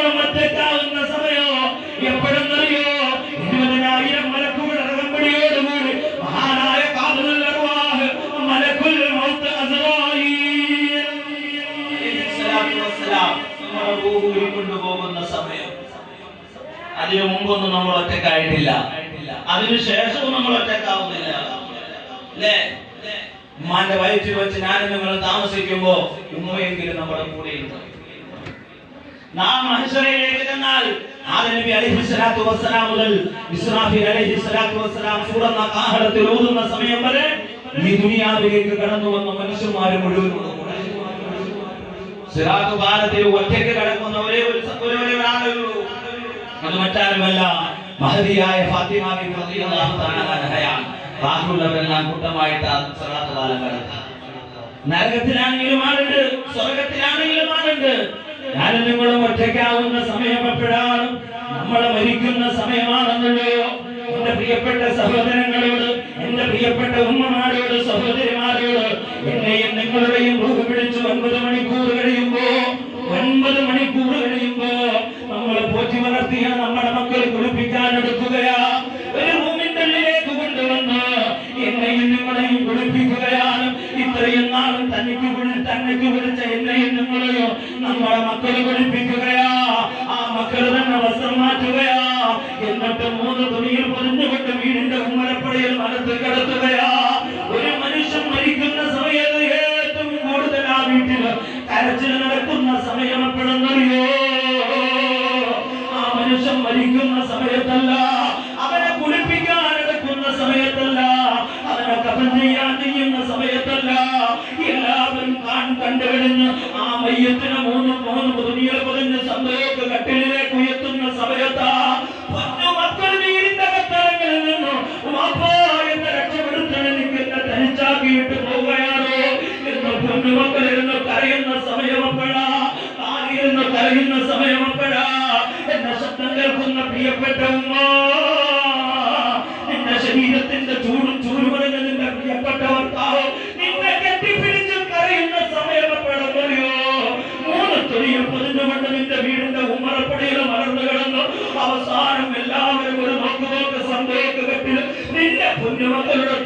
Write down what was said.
നിങ്ങളും ഒറ്റയ്ക്കാവുന്ന സമയോ എപ്പോഴെന്നറിയോ? 20,000 മലക്കുകൾ അകമ്പടിയോടുകൂടി മഹാനായ ഖാദിമുൽ അർവാഹ് മലക്കുൽ മൗത്ത് അസ്റായീൽ അലൈഹിസ്സലാത്തു വസ്സലാം നമ്മുടെ റൂഹ് ഊരിക്കൊണ്ടുപോകുന്ന സമയം. അതിനു മുമ്പൊന്നും നമ്മൾ ഒറ്റയ്ക്കായിട്ടില്ല, അതിനുശേഷവും നമ്മൾ ഒറ്റയ്ക്കാവുന്നില്ല. അല്ലേ? ഉമ്മാന്റെ വയറ്റിൽ വെച്ച് ഞാനും നിങ്ങൾ താമസിക്കുമ്പോ ഉമ്മയെങ്കിലും നമ്മുടെ കൂടെയുണ്ട്. നാം മഹ്ശറയിലേക്ക് ചെന്നാൽ ആദം നബി അലൈഹിസ്സലാത്തു വസ്സലാം മുതൽ ഇസ്രാഫീൽ അലൈഹിസ്സലാത്തു വസ്സലാം സൂറന്ന കാഹളത്തിൽ ഊതുന്ന സമയം വരെ ഈ ദുനിയാവിലേക്ക് കടന്നു വന്ന മനുഷ്യന്മാർ മുഴുവൻ സിറാത്ത് പാലത്തിൽ ഒറ്റയ്ക്ക് കിടക്കുന്ന ഒരേ ഒരാളേ ഉള്ളൂ. അത് മറ്റാരുമല്ല, മഹദിയായ ഫാത്തിമ ബിബി റളിയല്ലാഹു തആല അൻഹയാണ്. ബാക്കിയുള്ളവരെല്ലാം കൂട്ടമായിട്ട് സിറാത്ത് പാലം കടന്നു. നരകത്തിലാണെങ്കിലും ആളുണ്ട്, സ്വർഗത്തിലാണെങ്കിലും ആളുണ്ട്. ഞാനും നിങ്ങളും ഒറ്റയ്ക്കാവുന്ന സമയം എപ്പോഴാണ്? നമ്മളെ മരിക്കുന്ന സമയമാണെന്നുള്ളയോ? എന്റെ പ്രിയപ്പെട്ട സഹോദരങ്ങളോട്, എന്റെ പ്രിയപ്പെട്ട ഉമ്മമാരോട്, സഹോദരിമാരോട്, എന്നെയും നിങ്ങളുടെയും റൂഹ് പിടിച്ച് 9 മണിക്കൂർ കഴിയുമ്പോ നമ്മൾ പോറ്റി വളർത്തിയ നമ്മുടെ മക്കൾ കുളിപ്പിക്കാൻ എടുക്കുകയാ. ഒരു റൂമിന്റെ ഉള്ളിലേക്ക് കൊണ്ടുവന്ന് എന്നെയും നിങ്ങളെയും കുളിപ്പിക്കുകയാണ്. ഇത്രയും നാളും തനിക്ക് വിളിച്ച എന്നെയും നിങ്ങളെയോ നമ്മുടെ മക്കൾ കുളിപ്പിക്കുകയാ. ആ മക്കൾ തന്നെ വസ്ത്രം മാറ്റുകയാ. എന്നിട്ട് 3 തുണിയിൽ പൊതിഞ്ഞുകൊണ്ട് വീടിന്റെ ഉമ്മരപ്പടിയിൽ മനത്ത് കിടത്തുകയാ. ഒരു മനുഷ്യൻ മരിക്കുന്ന സമയത്ത് ഏറ്റവും കൂടുതൽ ആ വീട്ടിൽ കരച്ചിൽ നടക്കുന്ന സമയം എപ്പോഴെന്നറിയോ? ആ മനുഷ്യൻ മരിക്കുന്ന സമയത്തല്ല, അവനെ കുളിപ്പിക്കാൻ എടുക്കുന്ന സമയത്തല്ല, അവനെ കഫൻ ചെയ്യാൻ ചെയ്യുന്ന സമയത്തല്ല. എല്ലാവരും കണ്ടുകഴിഞ്ഞ് ആ മയ്യത്തിന് 3 തുണിയിൽ പൊതിഞ്ഞ് സന്തോഷ കട്ടിലേക്ക് ഉയർത്തുന്ന സമയത്താ മക്കൾ വീടിന്റെ കത്തറങ്ങളിൽ നിന്നു വാപ്പാ എന്നെ രക്ഷപ്പെടുത്താൻ എനിക്ക് എന്നെ തനിച്ചാക്കിയിട്ട് പോവുകയാണോ എന്ന് പൊന്നുമക്കൾ ഇരുന്ന് കരയുന്ന സമയമെപ്പോഴാ? ആരിരുന്ന് കരയുന്ന സമയമെപ്പോഴാ? എന്നെ ശബ്ദം കേൾക്കുന്ന പ്രിയപ്പെട്ട ഉമ്മ, നിന്റെ ശരീരത്തിന്റെ ചൂടുപറഞ്ഞ നിന്റെ പ്രിയപ്പെട്ട ഭർത്താവ് നിന്നെ കെട്ടിപ്പിടിച്ച് കരയുന്ന സമയമെപ്പോഴെന്നറിയോ? 3 തുണിയിൽ പൊതിഞ്ഞുകൊണ്ട് നിന്റെ വീടിന്റെ ഉമ്മറപ്പടിയിൽ മലർന്നു കിടന്നു. അവസാനം എല്ലാവരും ഒരു നോക്ക് സന്തോഷ കെട്ടിൽ നിന്റെ കുഞ്ഞുമക്കളുടെ